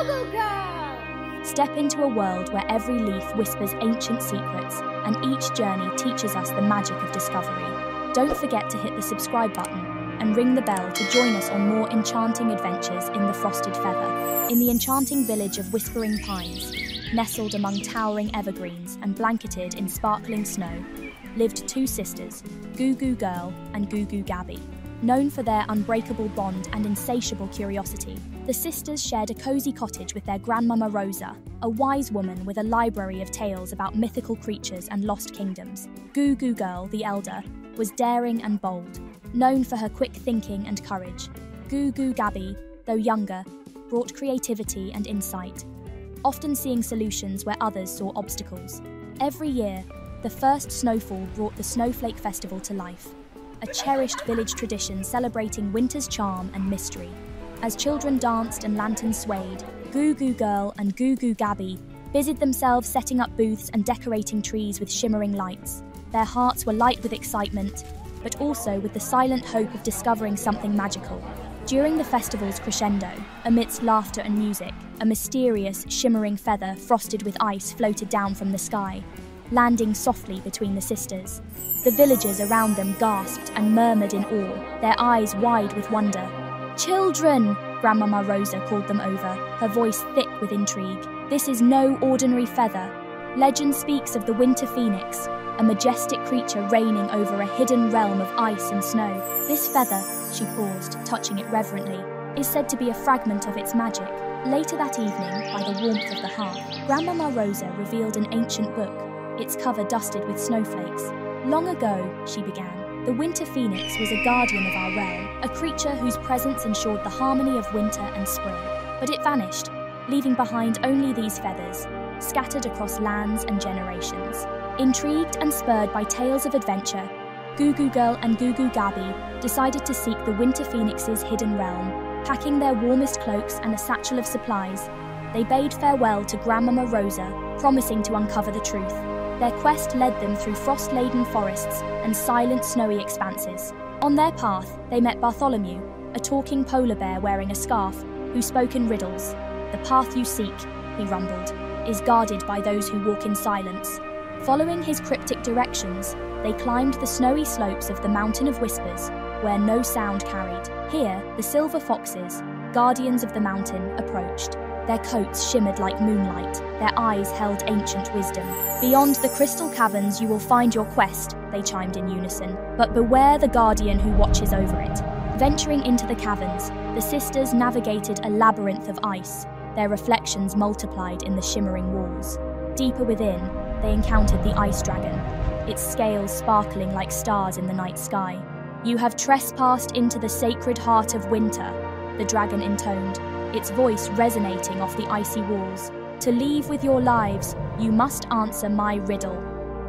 Goo Goo Girl! Step into a world where every leaf whispers ancient secrets, and each journey teaches us the magic of discovery. Don't forget to hit the subscribe button and ring the bell to join us on more enchanting adventures in the Frosted Feather. In the enchanting village of Whispering Pines, nestled among towering evergreens and blanketed in sparkling snow, lived two sisters, Goo Goo Girl and Goo Goo Gaby. Known for their unbreakable bond and insatiable curiosity, the sisters shared a cozy cottage with their Grandmama Rosa, a wise woman with a library of tales about mythical creatures and lost kingdoms. Goo Goo Girl, the elder, was daring and bold, known for her quick thinking and courage. Goo Goo Gaby, though younger, brought creativity and insight, often seeing solutions where others saw obstacles. Every year, the first snowfall brought the Snowflake festival to life, a cherished village tradition celebrating winter's charm and mystery. As children danced and lanterns swayed, Goo Goo Girl and Goo Goo Gaby busied themselves setting up booths and decorating trees with shimmering lights. Their hearts were light with excitement, but also with the silent hope of discovering something magical. During the festival's crescendo, amidst laughter and music, a mysterious, shimmering feather frosted with ice floated down from the sky, landing softly between the sisters. The villagers around them gasped and murmured in awe, their eyes wide with wonder. "Children!" Grandmama Rosa called them over, her voice thick with intrigue. "This is no ordinary feather. Legend speaks of the winter phoenix, a majestic creature reigning over a hidden realm of ice and snow. This feather," she paused, touching it reverently, "is said to be a fragment of its magic." Later that evening, by the warmth of the hearth, Grandmama Rosa revealed an ancient book, its cover dusted with snowflakes. "Long ago," she began, "the winter phoenix was a guardian of our realm, a creature whose presence ensured the harmony of winter and spring. But it vanished, leaving behind only these feathers, scattered across lands and generations." Intrigued and spurred by tales of adventure, Goo Goo Girl and Goo Goo Gaby decided to seek the winter phoenix's hidden realm. Packing their warmest cloaks and a satchel of supplies, they bade farewell to Grandmama Rosa, promising to uncover the truth. Their quest led them through frost-laden forests and silent snowy expanses. On their path, they met Bartholomew, a talking polar bear wearing a scarf, who spoke in riddles. "The path you seek," he rumbled, "is guarded by those who walk in silence." Following his cryptic directions, they climbed the snowy slopes of the Mountain of Whispers, where no sound carried. Here, the silver foxes, guardians of the mountain, approached. Their coats shimmered like moonlight, their eyes held ancient wisdom. "Beyond the crystal caverns you will find your quest," they chimed in unison, "but beware the guardian who watches over it." Venturing into the caverns, the sisters navigated a labyrinth of ice, their reflections multiplied in the shimmering walls. Deeper within, they encountered the ice dragon, its scales sparkling like stars in the night sky. "You have trespassed into the sacred heart of winter," the dragon intoned, its voice resonating off the icy walls. "To leave with your lives, you must answer my riddle."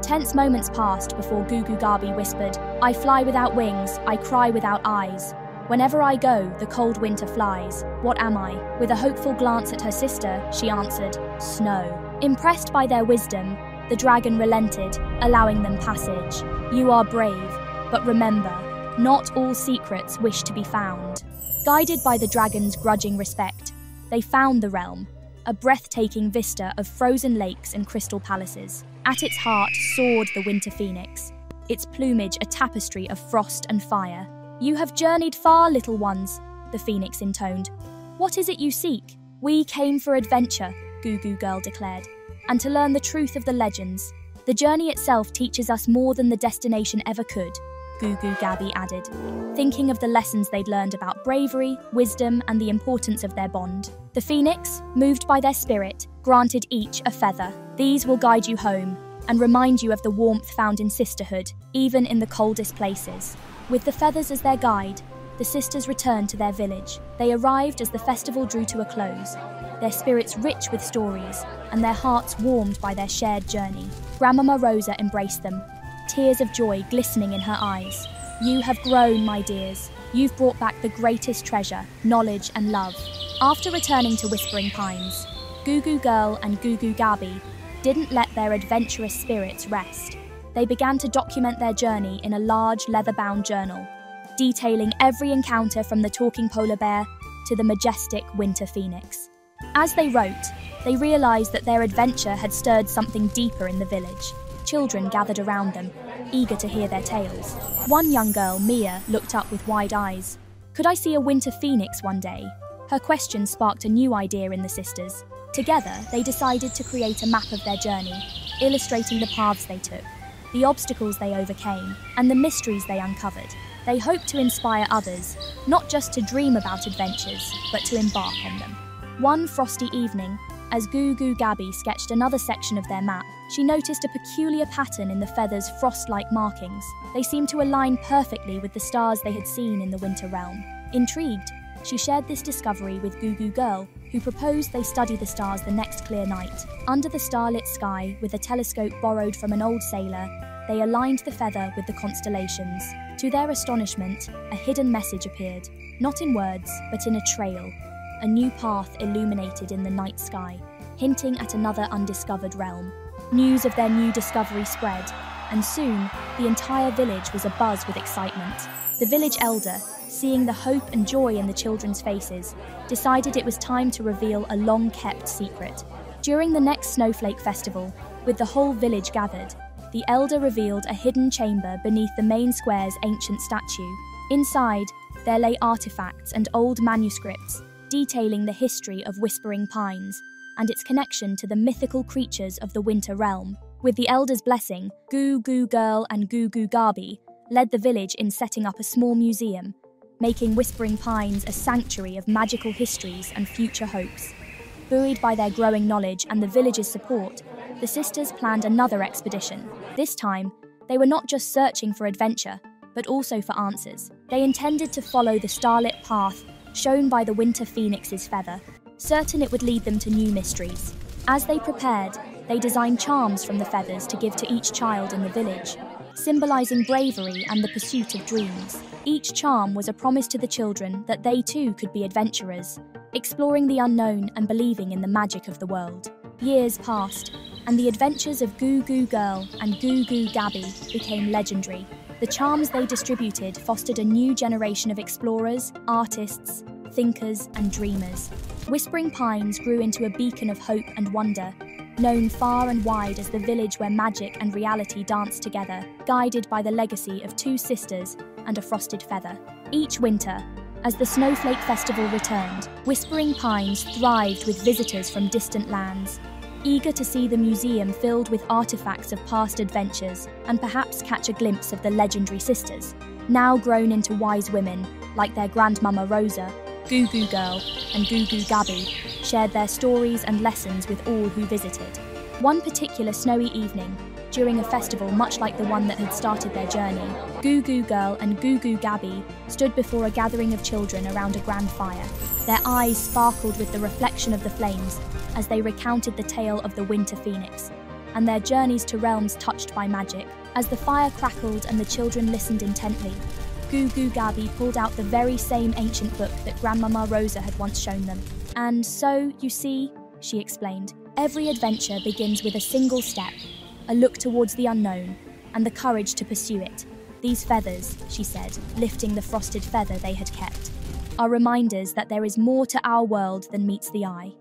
Tense moments passed before Goo Goo Gaby whispered, "I fly without wings, I cry without eyes. Whenever I go, the cold winter flies. What am I?" With a hopeful glance at her sister, she answered, "Snow." Impressed by their wisdom, the dragon relented, allowing them passage. "You are brave, but remember, not all secrets wish to be found." Guided by the dragon's grudging respect, they found the realm, a breathtaking vista of frozen lakes and crystal palaces. At its heart soared the winter phoenix, its plumage a tapestry of frost and fire. "You have journeyed far, little ones," the phoenix intoned. "What is it you seek?" "We came for adventure," Goo Goo Girl declared, "and to learn the truth of the legends. The journey itself teaches us more than the destination ever could," Goo Goo Gaby added, thinking of the lessons they'd learned about bravery, wisdom, and the importance of their bond. The phoenix, moved by their spirit, granted each a feather. "These will guide you home and remind you of the warmth found in sisterhood, even in the coldest places." With the feathers as their guide, the sisters returned to their village. They arrived as the festival drew to a close, their spirits rich with stories, and their hearts warmed by their shared journey. Grandmama Rosa embraced them, tears of joy glistening in her eyes. "You have grown, my dears. You've brought back the greatest treasure, knowledge and love." After returning to Whispering Pines, Goo Goo Girl and Goo Goo Gaby didn't let their adventurous spirits rest. They began to document their journey in a large leather-bound journal, detailing every encounter from the talking polar bear to the majestic winter phoenix. As they wrote, they realized that their adventure had stirred something deeper in the village. Children gathered around them, eager to hear their tales. One young girl, Mia, looked up with wide eyes. Could I see a winter phoenix one day? Her question sparked a new idea in the sisters. Together, they decided to create a map of their journey, illustrating the paths they took, the obstacles they overcame, and the mysteries they uncovered. They hoped to inspire others, not just to dream about adventures, but to embark on them. One frosty evening, as Goo Goo Gaby sketched another section of their map, she noticed a peculiar pattern in the feathers' frost-like markings. They seemed to align perfectly with the stars they had seen in the winter realm. Intrigued, she shared this discovery with Goo Goo Girl, who proposed they study the stars the next clear night. Under the starlit sky, with a telescope borrowed from an old sailor, they aligned the feather with the constellations. To their astonishment, a hidden message appeared, not in words, but in a trail. A new path illuminated in the night sky, hinting at another undiscovered realm. News of their new discovery spread, and soon, the entire village was abuzz with excitement. The village elder, seeing the hope and joy in the children's faces, decided it was time to reveal a long-kept secret. During the next Snowflake festival, with the whole village gathered, the elder revealed a hidden chamber beneath the main square's ancient statue. Inside, there lay artifacts and old manuscripts, detailing the history of Whispering Pines and its connection to the mythical creatures of the Winter Realm. With the elder's blessing, Goo Goo Girl and Goo Goo Gaby led the village in setting up a small museum, making Whispering Pines a sanctuary of magical histories and future hopes. Buoyed by their growing knowledge and the village's support, the sisters planned another expedition. This time, they were not just searching for adventure, but also for answers. They intended to follow the starlit path shown by the winter phoenix's feather, certain it would lead them to new mysteries. As they prepared, they designed charms from the feathers to give to each child in the village, symbolizing bravery and the pursuit of dreams. Each charm was a promise to the children that they too could be adventurers, exploring the unknown and believing in the magic of the world. Years passed, and the adventures of Goo Goo Girl and Goo Goo Gaby became legendary. The charms they distributed fostered a new generation of explorers, artists, thinkers, and dreamers. Whispering Pines grew into a beacon of hope and wonder, known far and wide as the village where magic and reality danced together, guided by the legacy of two sisters and a frosted feather. Each winter, as the Snowflake Festival returned, Whispering Pines thrived with visitors from distant lands, eager to see the museum filled with artifacts of past adventures and perhaps catch a glimpse of the legendary sisters, now grown into wise women like their Grandmama Rosa. Goo Goo Girl and Goo Goo Gaby shared their stories and lessons with all who visited. One particular snowy evening, during a festival much like the one that had started their journey, Goo Goo Girl and Goo Goo Gaby stood before a gathering of children around a grand fire. Their eyes sparkled with the reflection of the flames as they recounted the tale of the winter phoenix and their journeys to realms touched by magic. As the fire crackled and the children listened intently, Goo Goo Gaby pulled out the very same ancient book that Grandmama Rosa had once shown them. And so, you see, she explained, every adventure begins with a single step, a look towards the unknown, and the courage to pursue it. These feathers, she said, lifting the frosted feather they had kept, are reminders that there is more to our world than meets the eye.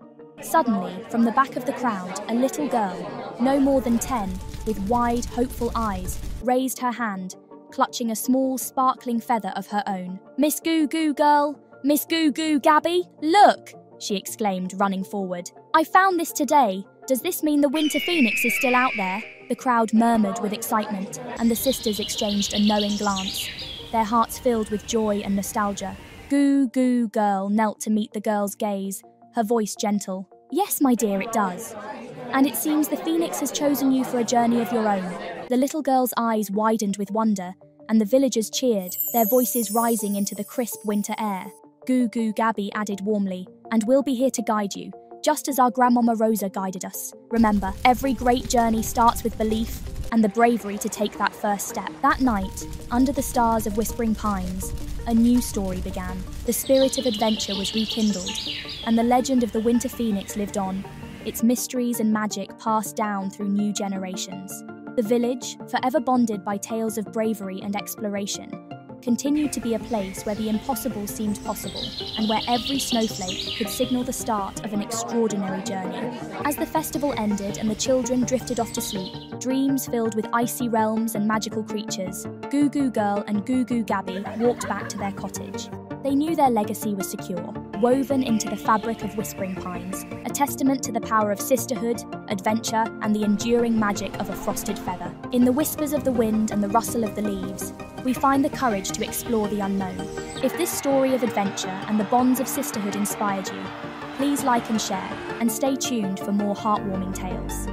Suddenly, from the back of the crowd, a little girl, no more than 10, with wide, hopeful eyes, raised her hand, clutching a small, sparkling feather of her own. "Miss Goo Goo Girl! Miss Goo Goo Gaby! Look!" she exclaimed, running forward. "I found this today. Does this mean the winter phoenix is still out there?" The crowd murmured with excitement, and the sisters exchanged a knowing glance, their hearts filled with joy and nostalgia. Goo Goo Girl knelt to meet the girl's gaze, her voice gentle. "Yes, my dear, it does. And it seems the phoenix has chosen you for a journey of your own." The little girl's eyes widened with wonder, and the villagers cheered, their voices rising into the crisp winter air. Goo Goo Gaby added warmly, "And we'll be here to guide you, just as our Grandmama Rosa guided us. Remember, every great journey starts with belief and the bravery to take that first step." That night, under the stars of Whispering Pines, a new story began. The spirit of adventure was rekindled, and the legend of the winter phoenix lived on, its mysteries and magic passed down through new generations. The village, forever bonded by tales of bravery and exploration, continued to be a place where the impossible seemed possible, and where every snowflake could signal the start of an extraordinary journey. As the festival ended and the children drifted off to sleep, dreams filled with icy realms and magical creatures, Goo Goo Girl and Goo Goo Gaby walked back to their cottage. They knew their legacy was secure, woven into the fabric of Whispering Pines, a testament to the power of sisterhood, adventure, and the enduring magic of a frosted feather. In the whispers of the wind and the rustle of the leaves, we find the courage to explore the unknown. If this story of adventure and the bonds of sisterhood inspired you, please like and share, and stay tuned for more heartwarming tales.